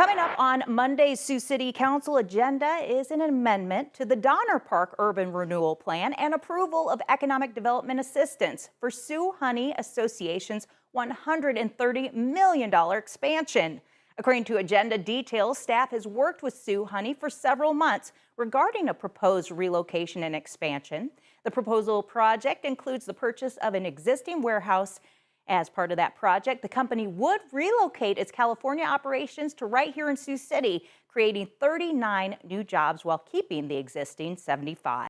Coming up on Monday's Sioux City Council agenda is an amendment to the Donner Park Urban Renewal Plan and approval of economic development assistance for Sioux Honey Association's $130 million expansion. According to agenda details, staff has worked with Sioux Honey for several months regarding a proposed relocation and expansion. The proposal project includes the purchase of an existing warehouse. As part of that project, the company would relocate its California operations to right here in Sioux City, creating 39 new jobs while keeping the existing 75.